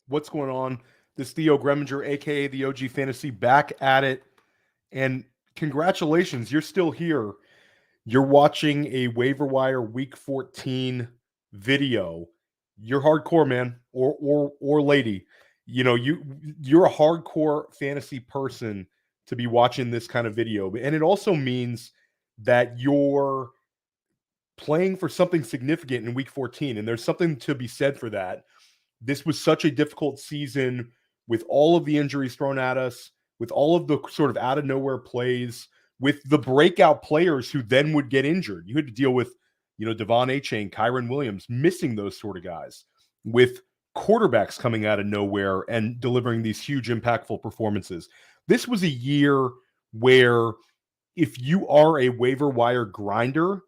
What's going on? This Theo Gremminger, aka the OG Fantasy, back at it. And congratulations, you're still here. You're watching a waiver wire week 14 video. You're hardcore, man, or lady. You know, you're a hardcore fantasy person to be watching this kind of video. And it also means that you're playing for something significant in week 14. And there's something to be said for that. This was such a difficult season with all of the injuries thrown at us, with all of the sort of out of nowhere plays, with the breakout players who then would get injured. You had to deal with, Devon Achane, Kyron Williams, missing those sort of guys, with quarterbacks coming out of nowhere and delivering these huge, impactful performances. This was a year where if you are a waiver wire grinder,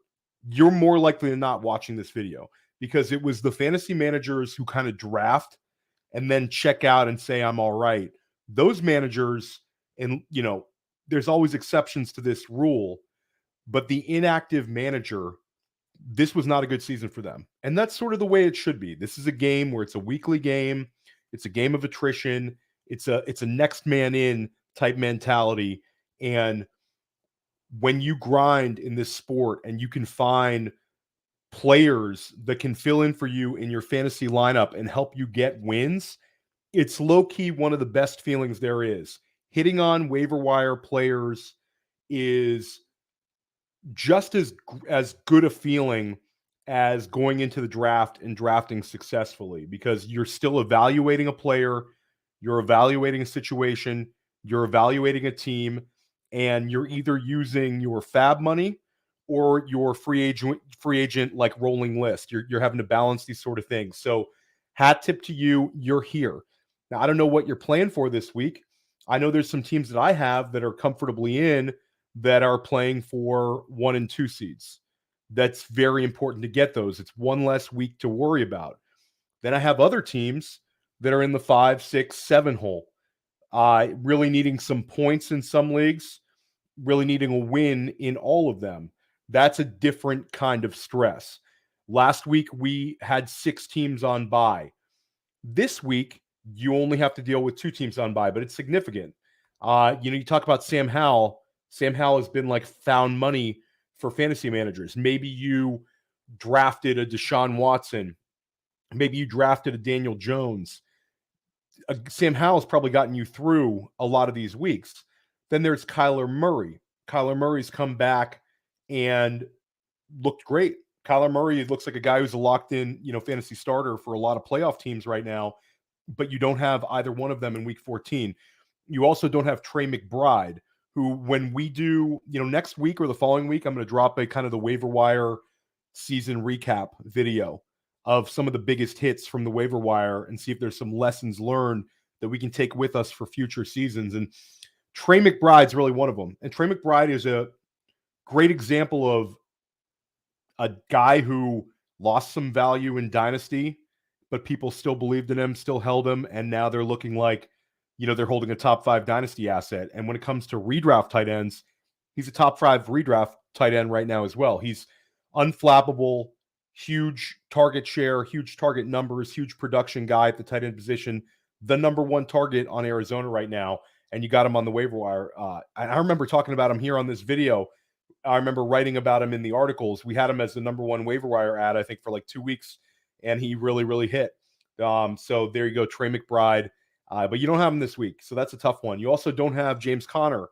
you're more likely than not watching this video, because it was the fantasy managers who kind of draft and then check out and say, I'm all right. Those managers, and there's always exceptions to this rule, but the inactive manager, this was not a good season for them. And that's sort of the way it should be. This is a game where it's a weekly game. It's a game of attrition. It's a next man in type mentality. And when you grind in this sport and you can find players that can fill in for you in your fantasy lineup and help you get wins, it's low-key one of the best feelings there is. Hitting on waiver wire players is just as good a feeling as going into the draft and drafting successfully, because you're still evaluating a player, you're evaluating a situation, you're evaluating a team, and you're either using your fab money or your free agent like rolling list. You're having to balance these sort of things. So hat tip to you, you're here. Now, I don't know what you're playing for this week. I know there's some teams that I have that are comfortably in that are playing for 1 and 2 seeds. That's very important to get those. It's one less week to worry about. Then I have other teams that are in the 5, 6, 7 hole, really needing some points in some leagues, really needing a win in all of them. That's a different kind of stress. Last week, we had 6 teams on bye. This week, you only have to deal with 2 teams on bye, but it's significant. You talk about Sam Howell. Sam Howell has been like found money for fantasy managers. Maybe you drafted a Deshaun Watson. Maybe you drafted a Daniel Jones. Sam Howell's probably gotten you through a lot of these weeks. Then there's Kyler Murray. Kyler Murray's come back and looked great. Kyler Murray looks like a guy who's a locked-in, fantasy starter for a lot of playoff teams right now, but you don't have either one of them in week 14. You also don't have Trey McBride, who, when we do, next week or the following week, I'm going to drop a kind of the waiver wire season recap video of some of the biggest hits from the waiver wire and see if there's some lessons learned that we can take with us for future seasons. And Trey McBride's really one of them. And Trey McBride is a great example of a guy who lost some value in Dynasty, but people still believed in him, still held him, and now they're looking like, they're holding a top 5 Dynasty asset. And when it comes to redraft tight ends, he's a top 5 redraft tight end right now as well. He's unflappable, huge target share, huge target numbers, huge production guy at the tight end position, the number 1 target on Arizona right now. And you got him on the waiver wire. I remember talking about him here on this video. I remember writing about him in the articles. We had him as the number 1 waiver wire ad, I think, for like 2 weeks, and he really, really hit. So there you go, Trey McBride. But you don't have him this week, so that's a tough one. You also don't have James Conner,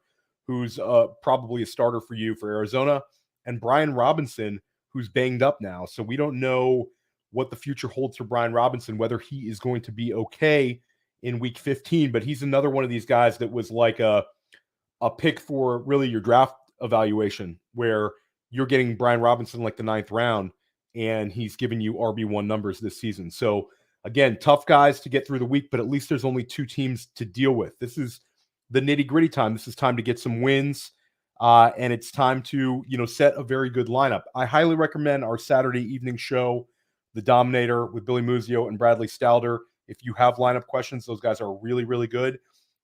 who's probably a starter for you for Arizona, and Brian Robinson, who's banged up now. So we don't know what the future holds for Brian Robinson, whether he is going to be okay in week 15, but he's another one of these guys that was like a pick for really your draft evaluation, where you're getting Brian Robinson like the 9th round, and he's giving you RB1 numbers this season. So again, tough guys to get through the week, but at least there's only 2 teams to deal with. This is the nitty-gritty time. This is time to get some wins, and it's time to, set a very good lineup. I highly recommend our Saturday evening show, The Dominator, with Billy Muzio and Bradley Stalder. If you have lineup questions, those guys are really, really good.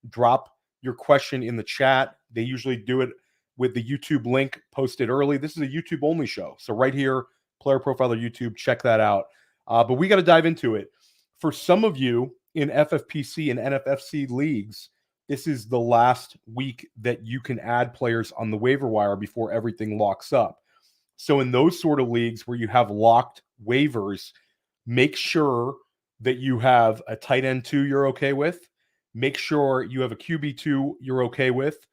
Drop your question in the chat. They usually do it with the YouTube link posted early. This is a YouTube-only show. So right here, Player Profiler YouTube, check that out. But we got to dive into it. For some of you, in FFPC and NFFC leagues, this is the last week that you can add players on the waiver wire before everything locks up. So in those sort of leagues where you have locked waivers, make sure that you have a tight end 2 you're okay with. Make sure you have a QB 2 you're okay with.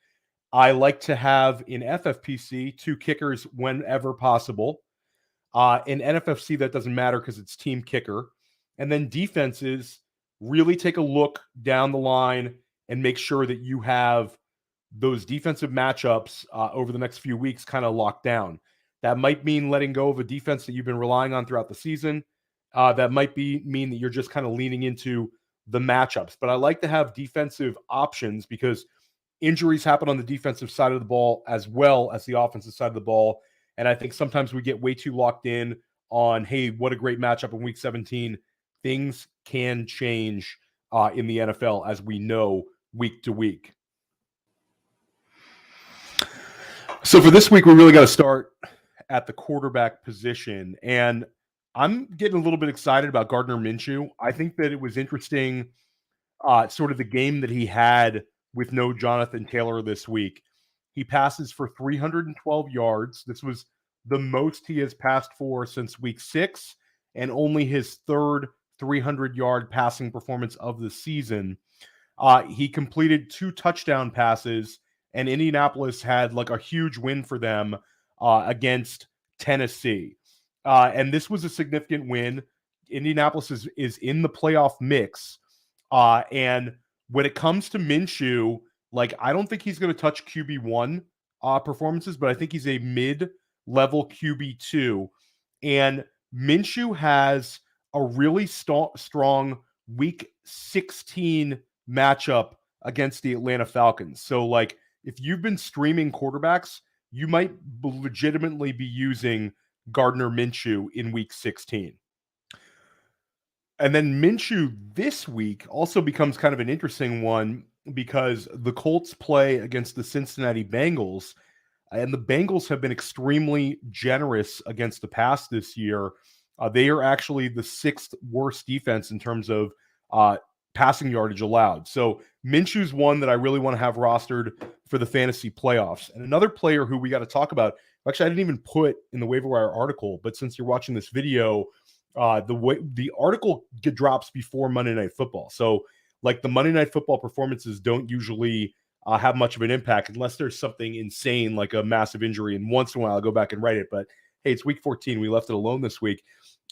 I like to have in FFPC 2 kickers whenever possible. In NFFC, that doesn't matter because it's team kicker. And then defenses, really take a look down the line and make sure that you have those defensive matchups over the next few weeks kind of locked down. That might mean letting go of a defense that you've been relying on throughout the season. That might mean that you're just kind of leaning into the matchups. But I like to have defensive options because injuries happen on the defensive side of the ball as well as the offensive side of the ball. And I think sometimes we get way too locked in on, hey, what a great matchup in week 17. Things can change in the NFL, as we know, week to week. So for this week, we really got to start at the quarterback position. And I'm getting a little bit excited about Gardner Minshew. I think that it was interesting, sort of the game that he had with no Jonathan Taylor this week. He passes for 312 yards. This was the most he has passed for since week 6 and only his third 300-yard passing performance of the season. He completed 2 touchdown passes, and Indianapolis had like a huge win for them against Tennessee. And this was a significant win. Indianapolis is in the playoff mix. And when it comes to Minshew, like, I don't think he's going to touch QB1 performances, but I think he's a mid-level QB2. And Minshew has a really strong week 16 matchup against the Atlanta Falcons. So, like, if you've been streaming quarterbacks, you might legitimately be using Gardner Minshew in week 16. And then Minshew this week also becomes kind of an interesting one because the Colts play against the Cincinnati Bengals, and the Bengals have been extremely generous against the pass this year. They are actually the 6th worst defense in terms of passing yardage allowed. So Minshew's one that I really want to have rostered for the fantasy playoffs. And another player who we got to talk about, actually I didn't even put in the waiver wire article, but since you're watching this video, the article drops before Monday Night Football. So like the Monday Night Football performances don't usually have much of an impact unless there's something insane like a massive injury. And once in a while I'll go back and write it. But hey, it's week 14. We left it alone this week.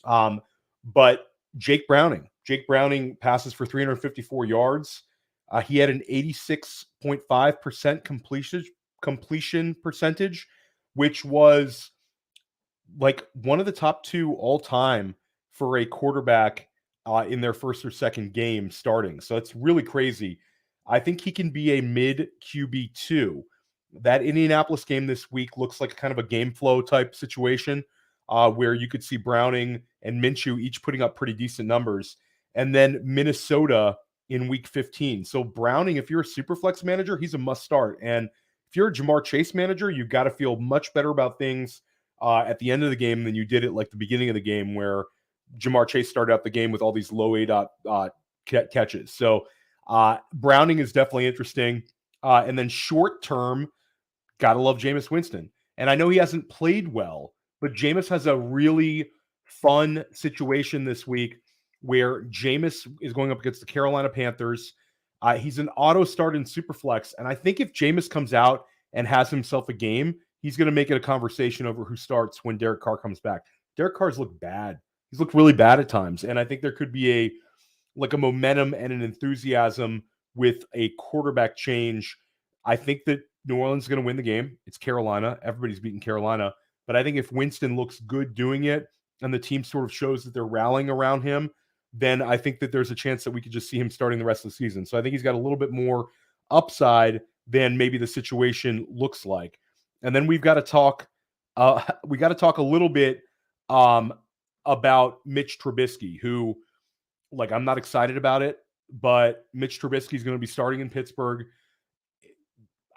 But Jake Browning passes for 354 yards. He had an 86.5% completion percentage, which was like one of the top 2 all time for a quarterback in their first or second game starting. So it's really crazy. I think he can be a mid QB2. That Indianapolis game this week looks like kind of a game flow type situation where you could see Browning and Minshew each putting up pretty decent numbers. And then Minnesota in week 15. So Browning, if you're a super flex manager, he's a must start. And if you're a Jamar Chase manager, you've got to feel much better about things at the end of the game than you did at like the beginning of the game where Jamar Chase started out the game with all these low A catches. So Browning is definitely interesting. And then short term, got to love Jameis Winston. And I know he hasn't played well, but Jameis has a really fun situation this week where Jameis is going up against the Carolina Panthers. He's an auto start in Superflex. And I think if Jameis comes out and has himself a game, he's going to make it a conversation over who starts when Derek Carr comes back. Derek Carr's looked bad. He's looked really bad at times. And I think there could be a momentum and an enthusiasm with a quarterback change. I think that New Orleans is going to win the game. It's Carolina. Everybody's beating Carolina. But I think if Winston looks good doing it and the team sort of shows that they're rallying around him, then I think that there's a chance that we could just see him starting the rest of the season. So I think he's got a little bit more upside than maybe the situation looks like. And then we've got to talk. We got to talk a little bit about Mitch Trubisky, who, like, I'm not excited about it, but Mitch Trubisky is going to be starting in Pittsburgh.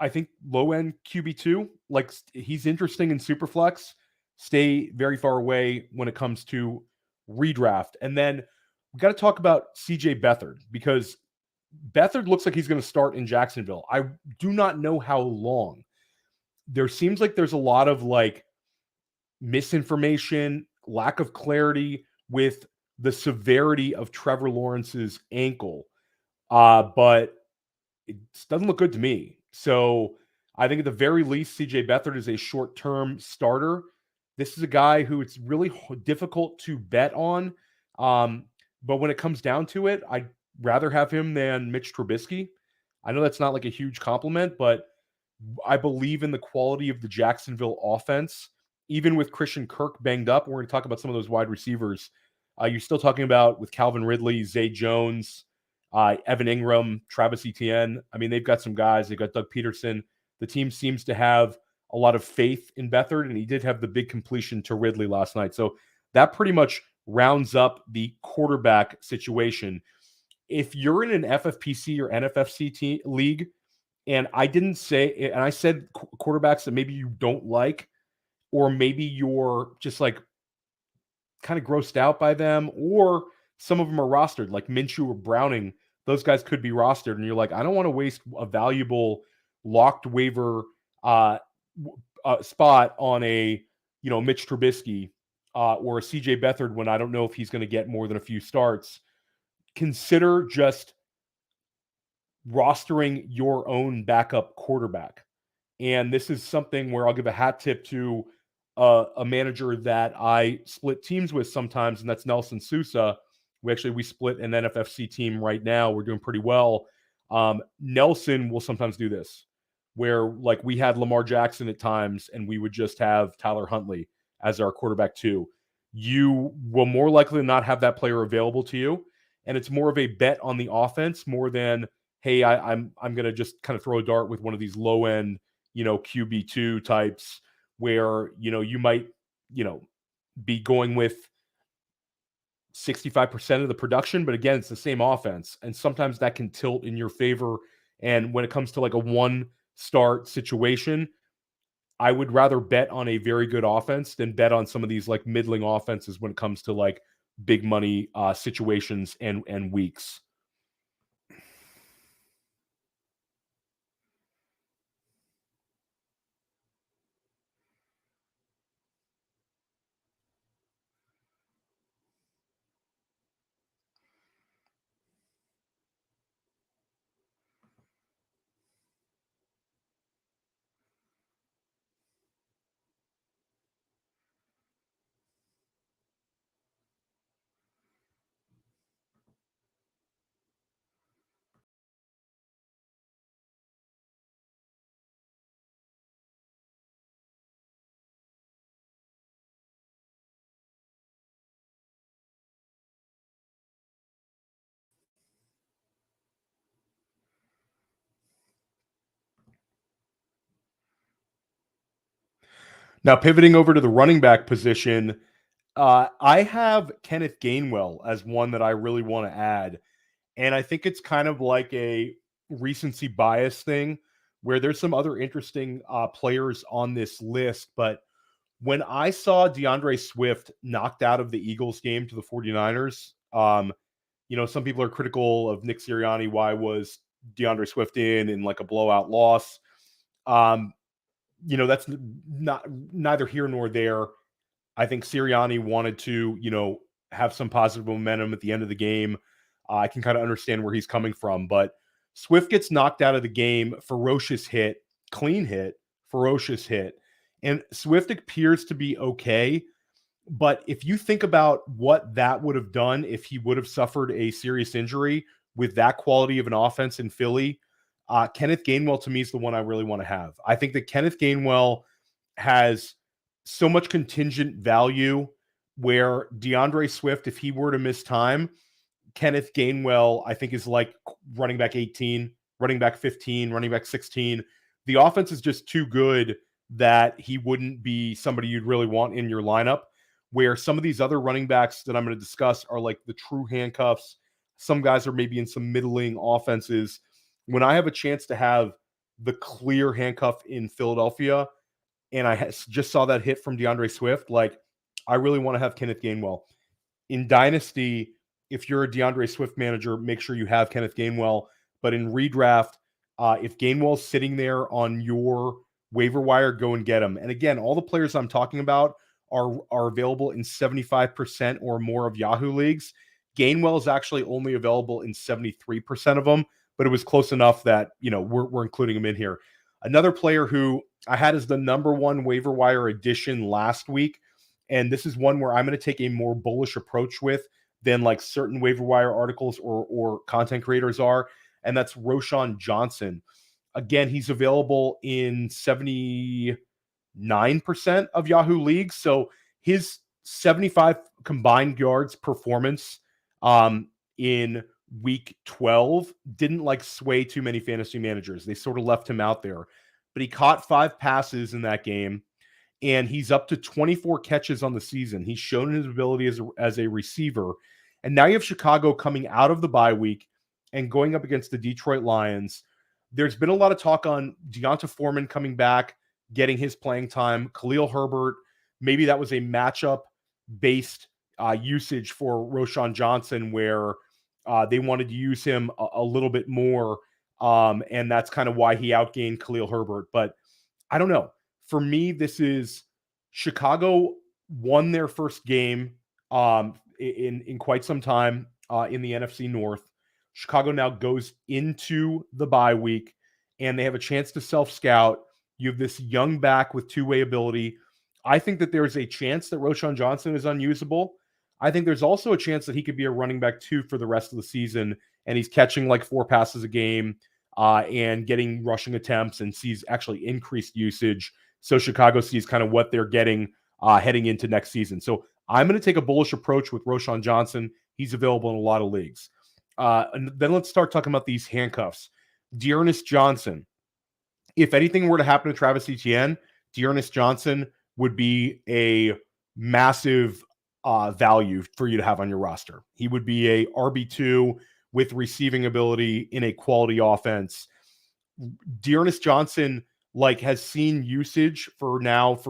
I think low end QB2, like, he's interesting in Superflex. Stay very far away when it comes to redraft. And then we got to talk about CJ Beathard, because Beathard looks like he's going to start in Jacksonville. I do not know how long. There seems like there's a lot of like misinformation, lack of clarity with the severity of Trevor Lawrence's ankle. But it doesn't look good to me. So I think at the very least, CJ Beathard is a short-term starter. This is a guy who it's really difficult to bet on. But when it comes down to it, I'd rather have him than Mitch Trubisky. I know that's not like a huge compliment, but I believe in the quality of the Jacksonville offense. Even with Christian Kirk banged up, we're going to talk about some of those wide receivers. You're still talking about with Calvin Ridley, Zay Jones, Evan Ingram, Travis Etienne. I mean, they've got some guys. They've got Doug Peterson. The team seems to have a lot of faith in Beathard, and he did have the big completion to Ridley last night. So that pretty much rounds up the quarterback situation. If you're in an FFPC or NFFC league, and I didn't say, and I said quarterbacks that maybe you don't like, or maybe you're just like kind of grossed out by them, or some of them are rostered, like Minshew or Browning. Those guys could be rostered, and you're like, I don't want to waste a valuable locked waiver spot on a Mitch Trubisky or a CJ Beathard when I don't know if he's going to get more than a few starts. Consider just rostering your own backup quarterback. And this is something where I'll give a hat tip to a manager that I split teams with sometimes, and that's Nelson Sousa. We split an NFFC team right now. We're doing pretty well. Nelson will sometimes do this, where like we had Lamar Jackson at times, and we would just have Tyler Huntley as our quarterback too. You will more likely not have that player available to you, and it's more of a bet on the offense more than, hey, I'm going to just kind of throw a dart with one of these low end, QB2 types where, you might, be going with 65% of the production, but again, it's the same offense. And sometimes that can tilt in your favor. And when it comes to like a one start situation, I would rather bet on a very good offense than bet on some of these like middling offenses when it comes to like big money situations and weeks. Now, pivoting over to the running back position, I have Kenneth Gainwell as one that I really want to add. And I think it's kind of like a recency bias thing where there's some other interesting players on this list. But when I saw DeAndre Swift knocked out of the Eagles game to the 49ers, some people are critical of Nick Sirianni. Why was DeAndre Swift in like a blowout loss? That's not neither here nor there. I think Sirianni wanted to, have some positive momentum at the end of the game. I can kind of understand where he's coming from, but Swift gets knocked out of the game, ferocious hit, clean hit, ferocious hit. And Swift appears to be okay. But if you think about what that would have done if he would have suffered a serious injury with that quality of an offense in Philly, Kenneth Gainwell to me is the one I really want to have. I think that Kenneth Gainwell has so much contingent value where DeAndre Swift, if he were to miss time, Kenneth Gainwell, I think, is like running back 18, running back 15, running back 16. The offense is just too good that he wouldn't be somebody you'd really want in your lineup, where some of these other running backs that I'm going to discuss are like the true handcuffs. Some guys are maybe in some middling offenses. When I have a chance to have the clear handcuff in Philadelphia, and I just saw that hit from DeAndre Swift, like I really want to have Kenneth Gainwell. In Dynasty, if you're a DeAndre Swift manager, make sure you have Kenneth Gainwell. But in redraft, if Gainwell's sitting there on your waiver wire, go and get him. And again, all the players I'm talking about are available in 75% or more of Yahoo leagues. Gainwell is actually only available in 73% of them, but it was close enough that, we're including him in here. Another player who I had as the number one waiver wire addition last week, and this is one where I'm going to take a more bullish approach with than like certain waiver wire articles or content creators are, and that's Roschon Johnson. Again, he's available in 79% of Yahoo leagues. So his 75 combined yards performance in week 12 didn't like sway too many fantasy managers. They sort of left him out there. But he caught 5 passes in that game, and he's up to 24 catches on the season. He's shown his ability as a receiver. And now you have Chicago coming out of the bye week and going up against the Detroit Lions. There's been a lot of talk on Deonta Foreman coming back, getting his playing time. Khalil Herbert, maybe that was a matchup-based usage for Roschon Johnson where they wanted to use him a little bit more, and that's kind of why he outgained Khalil Herbert. But I don't know. For me, this is Chicago won their first game in quite some time in the NFC North. Chicago now goes into the bye week, and they have a chance to self-scout. You have this young back with two-way ability. I think that there's a chance that Roschon Johnson is unusable. I think there's also a chance that he could be a running back 2 for the rest of the season, and he's catching like 4 passes a game and getting rushing attempts and sees actually increased usage. So Chicago sees kind of what they're getting heading into next season. So I'm going to take a bullish approach with Roschon Johnson. He's available in a lot of leagues. And then let's start talking about these handcuffs. Dearness Johnson. If anything were to happen to Travis Etienne, Dearness Johnson would be a massive value for you to have on your roster. He would be a RB2 with receiving ability in a quality offense. Dearness Johnson has seen usage for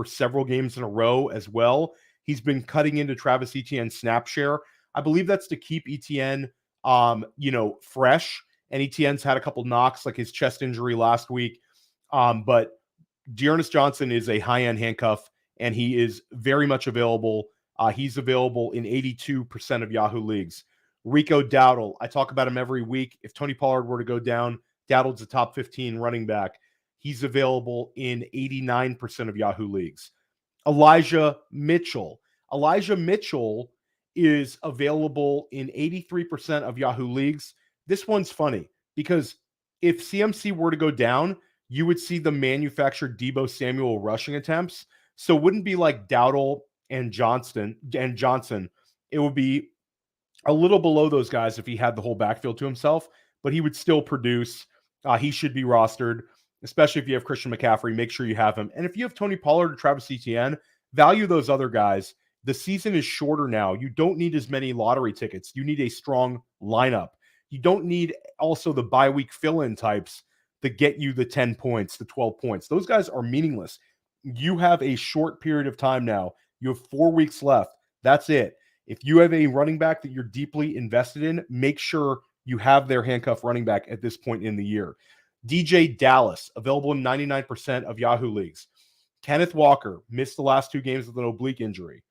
several games in a row as well. He's been cutting into Travis Etienne's snap share. I believe that's to keep Etienne fresh. And Etienne's had a couple knocks, like his chest injury last week. But Dearness Johnson is a high-end handcuff, and he is very much available. He's available in 82% of Yahoo leagues. Rico Dowdle, I talk about him every week. If Tony Pollard were to go down, Dowdle's a top 15 running back. He's available in 89% of Yahoo leagues. Elijah Mitchell. Elijah Mitchell is available in 83% of Yahoo leagues. This one's funny because if CMC were to go down, you would see the manufactured Deebo Samuel rushing attempts. So it wouldn't be like Dowdle and Johnson. It would be a little below those guys if he had the whole backfield to himself, but he would still produce. He should be rostered, especially if you have Christian McCaffrey. Make sure you have him. And if you have Tony Pollard or Travis Etienne, value those other guys. The season is shorter now. You don't need as many lottery tickets. You need a strong lineup. You don't need also the bye week fill-in types that get you the 10 points, the 12 points. Those guys are meaningless. You have a short period of time now. You have 4 weeks left. That's it. If you have a running back that you're deeply invested in, make sure you have their handcuff running back at this point in the year. DJ Dallas, available in 99% of Yahoo leagues. Kenneth Walker, missed the last 2 games with an oblique injury.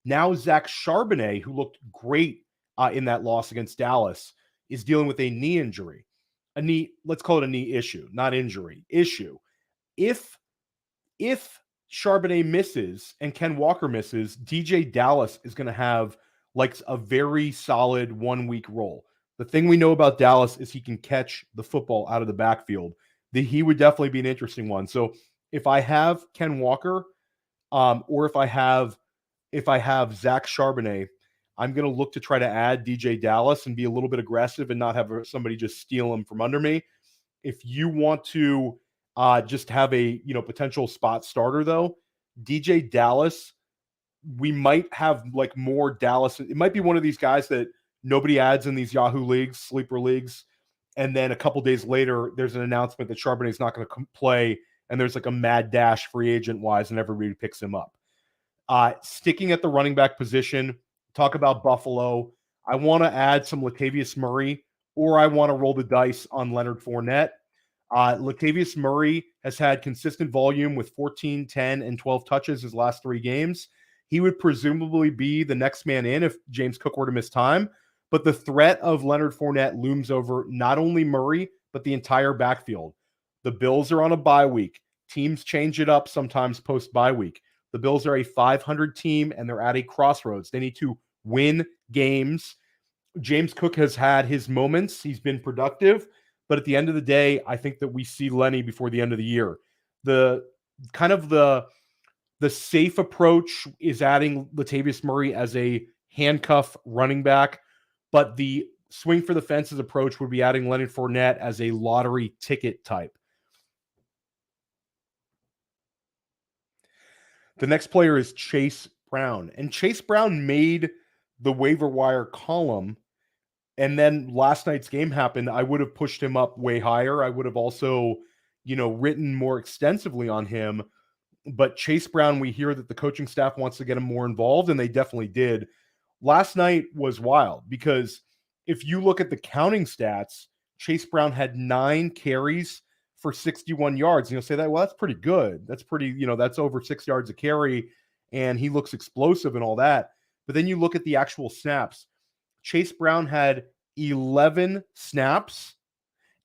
Now Zach Charbonnet, who looked great in that loss against Dallas, is dealing with a knee injury. Let's call it a knee issue, not injury, issue. If Charbonnet misses and Ken Walker misses, DJ Dallas is going to have a very solid 1-week role. The thing we know about Dallas is he can catch the football out of the backfield. He would definitely be an interesting one. So if I have Ken Walker, or if I have Zach Charbonnet, I'm going to look to try to add DJ Dallas and be a little bit aggressive and not have somebody just steal him from under me. If you want to just have a potential spot starter, though, DJ Dallas, we might have more Dallas. It might be one of these guys that nobody adds in these Yahoo leagues, sleeper leagues, and then a couple days later, there's an announcement that Charbonnet's not going to play, and there's a mad dash free agent wise, and everybody picks him up. Sticking at the running back position, talk about Buffalo. I want to add some Latavius Murray, or I want to roll the dice on Leonard Fournette. Latavius Murray has had consistent volume with 14, 10, and 12 touches his last 3 games. He would presumably be the next man in if James Cook were to miss time. But the threat of Leonard Fournette looms over not only Murray, but the entire backfield. The Bills are on a bye week. Teams change it up sometimes post-bye week. The Bills are a 500 team, and they're at a crossroads. They need to win games. James Cook has had his moments. He's been productive. But at the end of the day, I think that we see Lenny before the end of the year. The safe approach is adding Latavius Murray as a handcuff running back. But the swing for the fences approach would be adding Leonard Fournette as a lottery ticket type. The next player is Chase Brown. And Chase Brown made the waiver wire column. And then last night's game happened. I would have pushed him up way higher. I would have also, written more extensively on him. But Chase Brown, we hear that the coaching staff wants to get him more involved, and they definitely did. Last night was wild because if you look at the counting stats, Chase Brown had 9 carries for 61 yards. And you'll say that, well, that's pretty good. That's pretty, that's over 6 yards a carry, and he looks explosive and all that. But then you look at the actual snaps. Chase Brown had 11 snaps,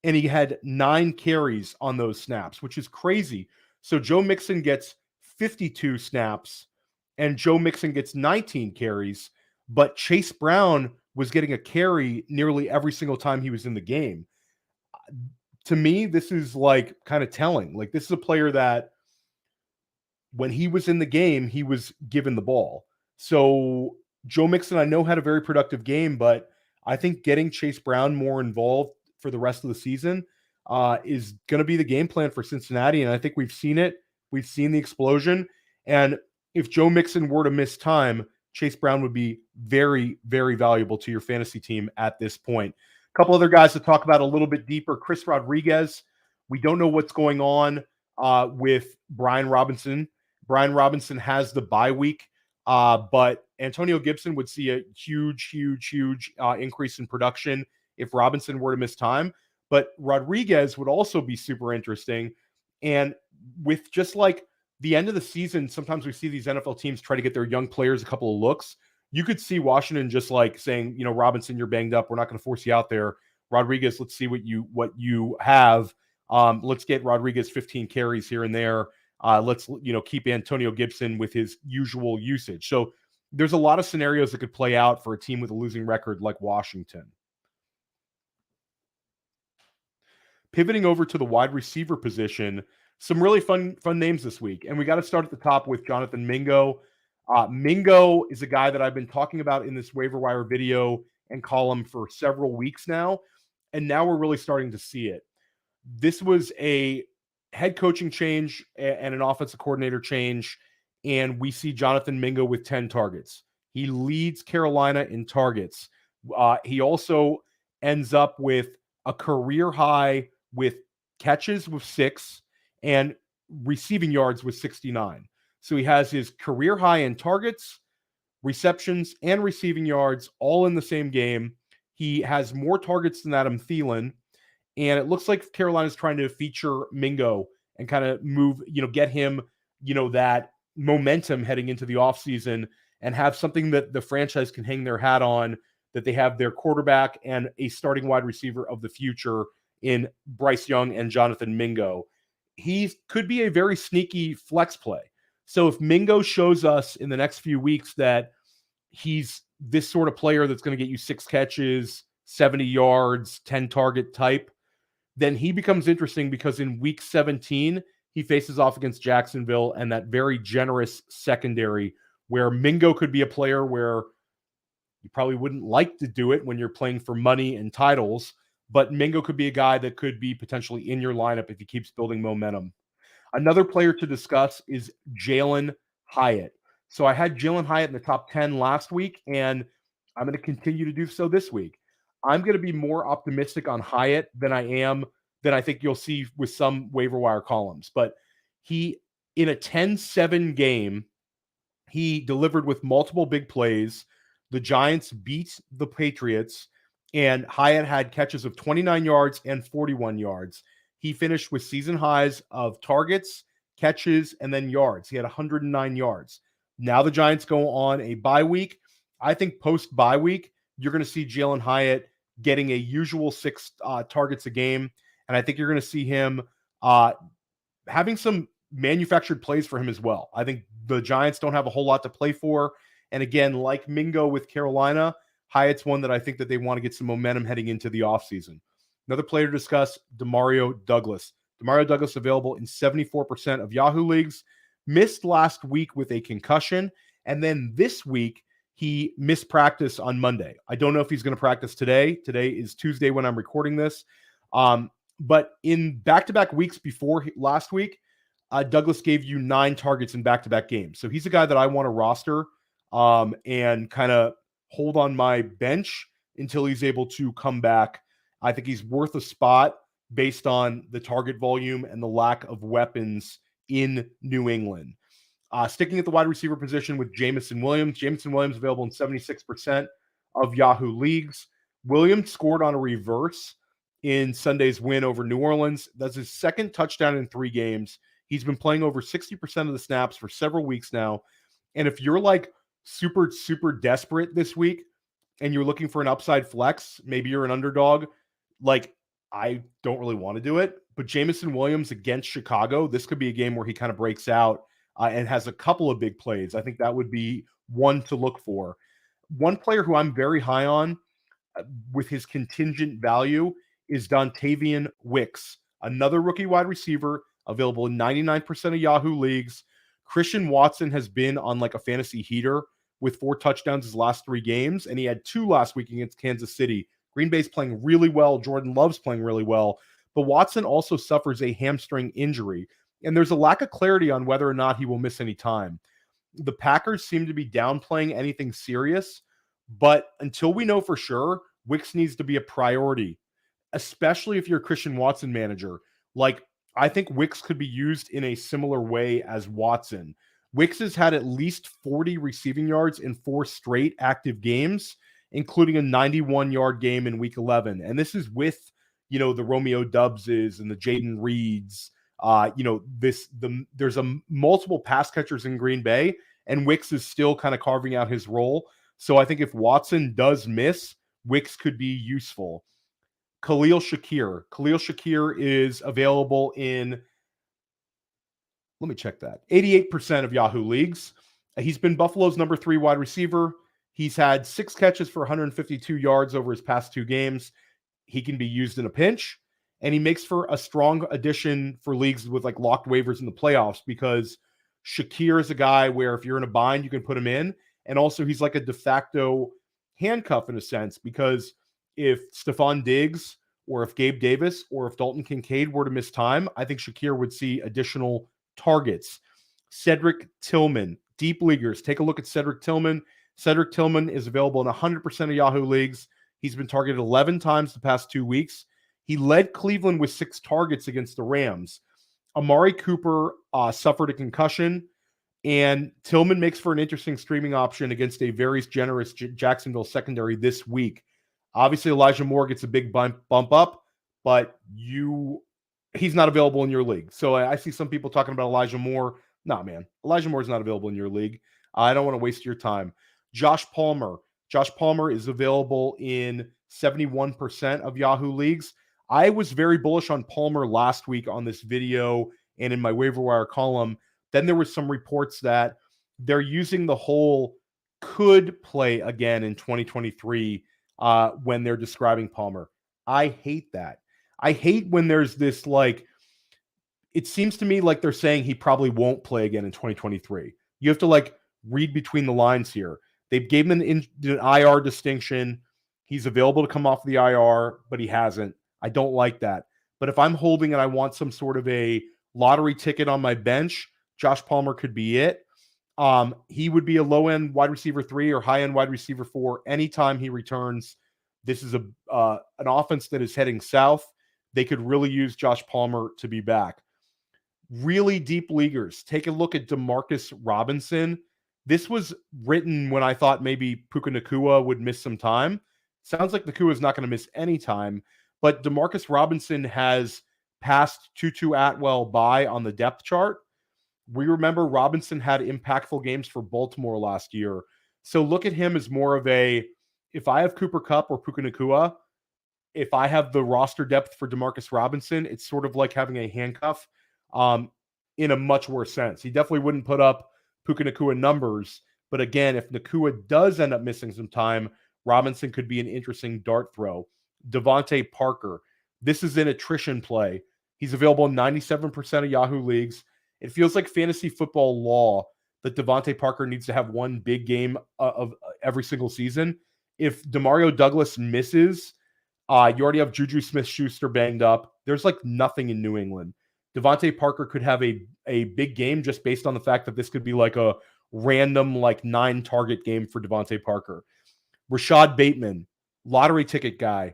and he had 9 carries on those snaps, which is crazy. So Joe Mixon gets 52 snaps, and Joe Mixon gets 19 carries, but Chase Brown was getting a carry nearly every single time he was in the game. To me, this is like kind of telling. Like, this is a player that when he was in the game, he was given the ball. So Joe Mixon, I know, had a very productive game, but I think getting Chase Brown more involved for the rest of the season is going to be the game plan for Cincinnati. And I think we've seen it. We've seen the explosion. And if Joe Mixon were to miss time, Chase Brown would be very, very valuable to your fantasy team at this point. A couple other guys to talk about a little bit deeper. Chris Rodriguez. We don't know what's going on with Brian Robinson. Brian Robinson has the bye week, but Antonio Gibson would see a huge increase in production if Robinson were to miss time. But Rodriguez would also be super interesting. And with just like the end of the season, sometimes we see these NFL teams try to get their young players a couple of looks. You could see Washington just like saying, Robinson, you're banged up. We're not going to force you out there. Rodriguez, let's see what you have. Let's get Rodriguez 15 carries here and there. Let's keep Antonio Gibson with his usual usage. So there's a lot of scenarios that could play out for a team with a losing record like Washington. Pivoting over to the wide receiver position, some really fun names this week. And we got to start at the top with Jonathan Mingo. Mingo is a guy that I've been talking about in this waiver wire video and column for several weeks now. And now we're really starting to see it. This was a head coaching change and an offensive coordinator change. And we see Jonathan Mingo with 10 targets. He leads Carolina in targets. He also ends up with a career high with catches with 6 and receiving yards with 69. So he has his career high in targets, receptions, and receiving yards all in the same game. He has more targets than Adam Thielen. And it looks like Carolina's trying to feature Mingo and kind of move, get him, that momentum heading into the offseason and have something that the franchise can hang their hat on, that they have their quarterback and a starting wide receiver of the future in Bryce Young and Jonathan Mingo. He could be a very sneaky flex play. So if Mingo shows us in the next few weeks that he's this sort of player that's going to get you 6 catches, 70 yards, 10 target type, then he becomes interesting because in week 17, he faces off against Jacksonville and that very generous secondary where Mingo could be a player where you probably wouldn't like to do it when you're playing for money and titles, but Mingo could be a guy that could be potentially in your lineup if he keeps building momentum. Another player to discuss is Jalin Hyatt. So I had Jalin Hyatt in the top 10 last week, and I'm going to continue to do so this week. I'm going to be more optimistic on Hyatt than I think you'll see with some waiver wire columns. But he, in a 10-7 game, he delivered with multiple big plays. the Giants beat the Patriots, and Hyatt had catches of 29 yards and 41 yards. He finished with season highs of targets, catches, and then yards. He had 109 yards. Now the Giants go on a bye week. I think post bye week, you're going to see Jalin Hyatt getting a usual 6 targets a game. And I think you're going to see him having some manufactured plays for him as well. I think the Giants don't have a whole lot to play for. And again, like Mingo with Carolina, Hyatt's one that I think that they want to get some momentum heading into the offseason. Another player to discuss, Demario Douglas. Demario Douglas available in 74% of Yahoo leagues. Missed last week with a concussion. And then this week, he missed practice on Monday. I don't know if he's going to practice today. Today is Tuesday when I'm recording this. But in back-to-back weeks before last week, Douglas gave you 9 targets in back-to-back games. So he's a guy that I want to roster and kind of hold on my bench until he's able to come back. I think he's worth a spot based on the target volume and the lack of weapons in New England. Sticking at the wide receiver position with Jameson Williams. Jameson Williams available in 76% of Yahoo leagues. Williams scored on a reverse in Sunday's win over New Orleans. That's his second touchdown in 3 games. He's been playing over 60% of the snaps for several weeks now. And if you're like super, super desperate this week and you're looking for an upside flex, maybe you're an underdog, like I don't really want to do it, but Jameson Williams against Chicago, this could be a game where he kind of breaks out and has a couple of big plays. I think that would be one to look for. One player who I'm very high on with his contingent value is Dontavian Wicks, another rookie wide receiver available in 99% of Yahoo leagues. Christian Watson has been on like a fantasy heater with 4 touchdowns his last 3 games, and he had 2 last week against Kansas City. Green Bay's playing really well. Jordan Love's playing really well. But Watson also suffers a hamstring injury, and there's a lack of clarity on whether or not he will miss any time. The Packers seem to be downplaying anything serious, but until we know for sure, Wicks needs to be a priority, especially if you're a Christian Watson manager. Like, I think Wicks could be used in a similar way as Watson. Wicks has had at least 40 receiving yards in 4 straight active games, including a 91-yard game in Week 11. And this is with, the Romeo Doubses and the Jaden Reeds. There's multiple pass catchers in Green Bay, and Wicks is still kind of carving out his role. So I think if Watson does miss, Wicks could be useful. Khalil Shakir. Khalil Shakir is available in, let me check that, 88% of Yahoo leagues. He's been Buffalo's number 3 wide receiver. He's had 6 catches for 152 yards over his past 2 games. He can be used in a pinch, and he makes for a strong addition for leagues with like locked waivers in the playoffs, because Shakir is a guy where if you're in a bind, you can put him in. And also he's like a de facto handcuff in a sense, because if Stephon Diggs or if Gabe Davis or if Dalton Kincaid were to miss time, I think Shakir would see additional targets. Cedric Tillman, deep leaguers, take a look at Cedric Tillman. Cedric Tillman is available in 100% of Yahoo leagues. He's been targeted 11 times the past 2 weeks. He led Cleveland with 6 targets against the Rams. Amari Cooper suffered a concussion, and Tillman makes for an interesting streaming option against a very generous Jacksonville secondary this week. Obviously, Elijah Moore gets a big bump up, but he's not available in your league. So I see some people talking about Elijah Moore. Nah, man. Elijah Moore is not available in your league. I don't want to waste your time. Josh Palmer. Josh Palmer is available in 71% of Yahoo leagues. I was very bullish on Palmer last week on this video and in my waiver wire column. Then there was some reports that they're using the whole could play again in 2023 when they're describing Palmer. I hate that. I hate when there's this, like, it seems to me like they're saying he probably won't play again in 2023. You have to like read between the lines here. They gave him an IR distinction. He's available to come off the IR, but he hasn't. I don't like that. But if I'm holding and I want some sort of a lottery ticket on my bench, Josh Palmer could be it. He would be a low-end wide receiver 3 or high-end wide receiver 4 anytime he returns. This is an offense that is heading south. They could really use Josh Palmer to be back. Really deep leaguers, take a look at Demarcus Robinson. This was written when I thought maybe Puka Nacua would miss some time. Sounds like Nacua is not going to miss any time, but Demarcus Robinson has passed Tutu Atwell by on the depth chart. We remember Robinson had impactful games for Baltimore last year. So look at him as more of a, if I have Cooper Kupp or Puka Nacua, if I have the roster depth for Demarcus Robinson, it's sort of like having a handcuff in a much worse sense. He definitely wouldn't put up Puka Nacua numbers. But again, if Nacua does end up missing some time, Robinson could be an interesting dart throw. Devontae Parker. This is an attrition play. He's available in 97% of Yahoo leagues. It feels like fantasy football law that Devontae Parker needs to have one big game of every single season. If Demario Douglas misses, you already have Juju Smith-Schuster banged up. There's like nothing in New England. Devontae Parker could have a big game just based on the fact that this could be like a random like 9-target game for Devontae Parker. Rashad Bateman, lottery ticket guy.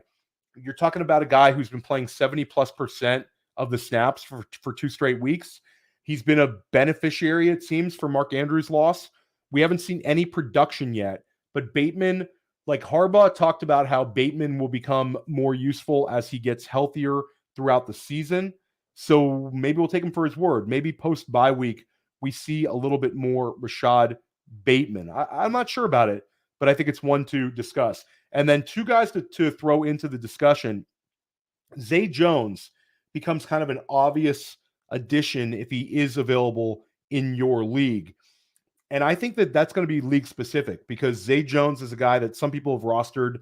You're talking about a guy who's been playing 70+% of the snaps for 2 straight weeks. He's been a beneficiary, it seems, for Mark Andrews' loss. We haven't seen any production yet, but Bateman, like Harbaugh talked about how Bateman will become more useful as he gets healthier throughout the season. So maybe we'll take him for his word. Maybe post-bye week, we see a little bit more Rashad Bateman. I'm not sure about it, but I think it's one to discuss. And then 2 guys to throw into the discussion. Zay Jones becomes kind of an obvious addition if he is available in your league. And I think that that's going to be league specific because Zay Jones is a guy that some people have rostered,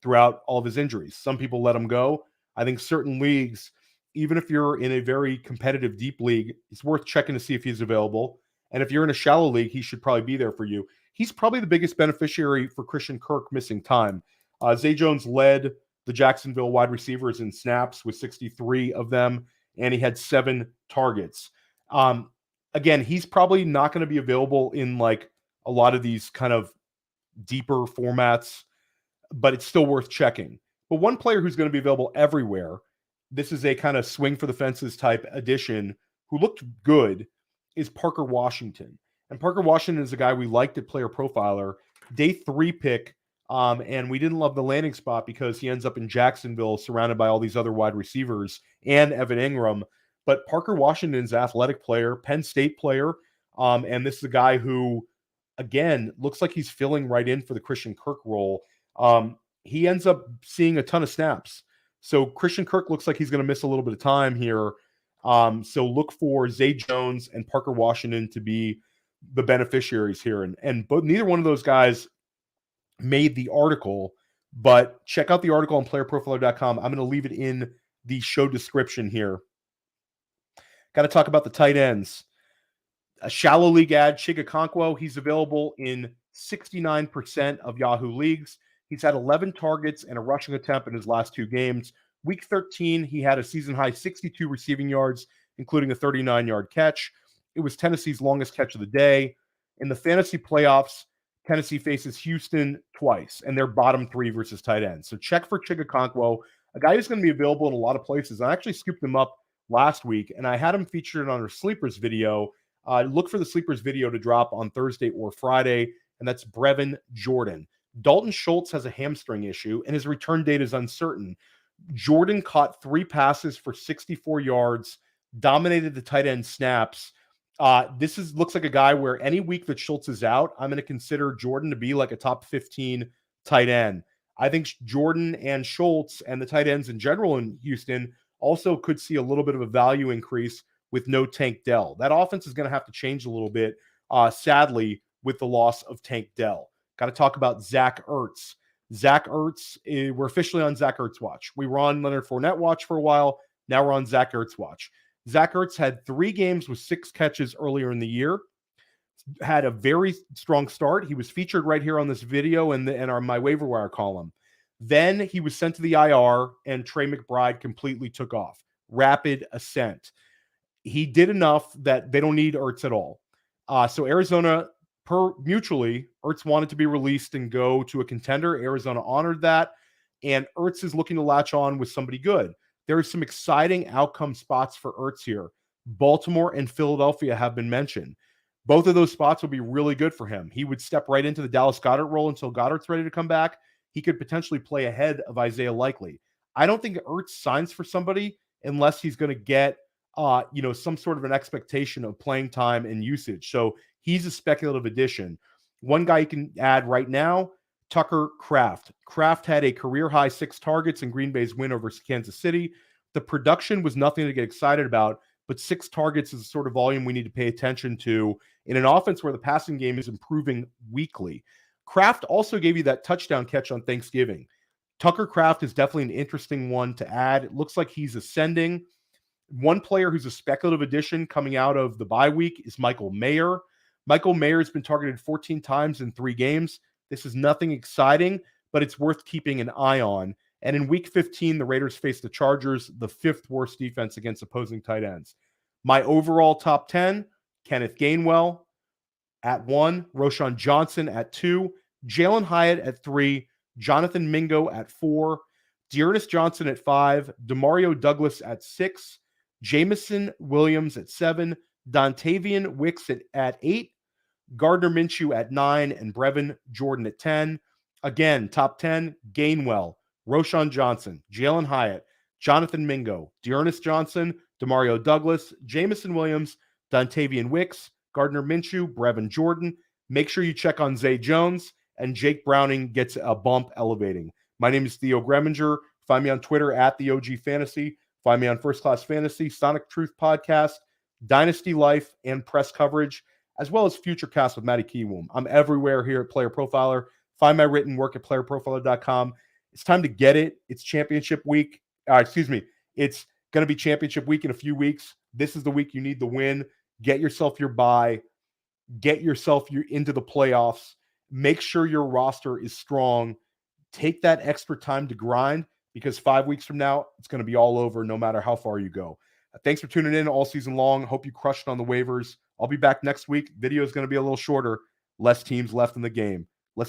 throughout all of his injuries. Some people let him go. I think certain leagues, even if you're in a very competitive deep league, it's worth checking to see if he's available. And if you're in a shallow league, he should probably be there for you. He's probably the biggest beneficiary for Christian Kirk missing time. Zay Jones led the Jacksonville wide receivers in snaps with 63 of them, and he had 7 targets. Again, he's probably not going to be available in like a lot of these kind of deeper formats, but it's still worth checking. But one player who's going to be available everywhere, this is a kind of swing for the fences type addition who looked good, is Parker Washington. And Parker Washington is a guy we liked at Player Profiler. Day 3 pick, and we didn't love the landing spot because he ends up in Jacksonville surrounded by all these other wide receivers and Evan Ingram. But Parker Washington's an athletic player, Penn State player, and this is a guy who, again, looks like he's filling right in for the Christian Kirk role. He ends up seeing a ton of snaps. So Christian Kirk looks like he's going to miss a little bit of time here. So look for Zay Jones and Parker Washington to be the beneficiaries here. But neither one of those guys made the article, but check out the article on playerprofiler.com. I'm going to leave it in the show description here. Got to talk about the tight ends. A shallow league ad, Chig Okonkwo. He's available in 69% of Yahoo leagues. He's had 11 targets and a rushing attempt in his last 2 games. Week 13, he had a season-high 62 receiving yards, including a 39-yard catch. It was Tennessee's longest catch of the day. In the fantasy playoffs, Tennessee faces Houston twice, and they're bottom 3 versus tight ends. So check for Chig Okonkwo, a guy who's going to be available in a lot of places. I actually scooped him up last week, and I had him featured on our Sleepers video. Look for the Sleepers video to drop on Thursday or Friday, and that's Brevin Jordan. Dalton Schultz has a hamstring issue, and his return date is uncertain. Jordan caught 3 passes for 64 yards, dominated the tight end snaps. Looks like a guy where any week that Schultz is out, I'm going to consider Jordan to be like a top 15 tight end. I think Jordan and Schultz and the tight ends in general in Houston also could see a little bit of a value increase with no Tank Dell. That offense is going to have to change a little bit, sadly, with the loss of Tank Dell. Got to talk about Zach Ertz. Zach Ertz, we're officially on Zach Ertz watch. We were on Leonard Fournette watch for a while. Now we're on Zach Ertz watch. Zach Ertz had 3 games with 6 catches earlier in the year. Had a very strong start. He was featured right here on this video and our My Waiver Wire column. Then he was sent to the IR, and Trey McBride completely took off. Rapid ascent. He did enough that they don't need Ertz at all. So Arizona, mutually, Ertz wanted to be released and go to a contender. Arizona honored that, and Ertz is looking to latch on with somebody good. There are some exciting outcome spots for Ertz here. Baltimore and Philadelphia have been mentioned. Both of those spots would be really good for him. He would step right into the Dallas Goedert role until Goddard's ready to come back. He could potentially play ahead of Isaiah Likely. I don't think Ertz signs for somebody unless he's going to get some sort of an expectation of playing time and usage. So he's a speculative addition. One guy you can add right now, Tucker Kraft. Kraft had a career-high 6 targets in Green Bay's win over Kansas City. The production was nothing to get excited about, but 6 targets is the sort of volume we need to pay attention to in an offense where the passing game is improving weekly. Kraft also gave you that touchdown catch on Thanksgiving. Tucker Kraft is definitely an interesting one to add. It looks like he's ascending. One player who's a speculative addition coming out of the bye week is Michael Mayer. Michael Mayer has been targeted 14 times in 3 games. This is nothing exciting, but it's worth keeping an eye on. And in week 15, the Raiders face the Chargers, the 5th worst defense against opposing tight ends. My overall top 10, Kenneth Gainwell at 1, Roschon Johnson at 2, Jalin Hyatt at 3, Jonathan Mingo at 4, Dearness Johnson at 5, Demario Douglas at 6, Jameson Williams at 7, Dontavian Wicks at 8, Gardner Minshew at 9, and Brevin Jordan at 10. Again, top 10, Gainwell, Roschon Johnson, Jalin Hyatt, Jonathan Mingo, Dearness Johnson, Demario Douglas, Jameson Williams, Dontavian Wicks, Gardner Minshew, Brevin Jordan. Make sure you check on Zay Jones, and Jake Browning gets a bump elevating. My name is Theo Gremminger. Find me on Twitter at the OG Fantasy. Find me on First Class Fantasy, Sonic Truth Podcast, Dynasty Life, and press coverage, as well as Future Cast with Matty Keywoom. I'm everywhere here at Player Profiler. Find my written work at playerprofiler.com. It's time to get it. It's championship week. It's going to be championship week in a few weeks. This is the week you need the win. Get yourself your bye. Get yourself into the playoffs. Make sure your roster is strong. Take that extra time to grind, because 5 weeks from now, it's going to be all over no matter how far you go. Thanks for tuning in all season long. Hope you crushed on the waivers. I'll be back next week. Video is going to be a little shorter. Less teams left in the game.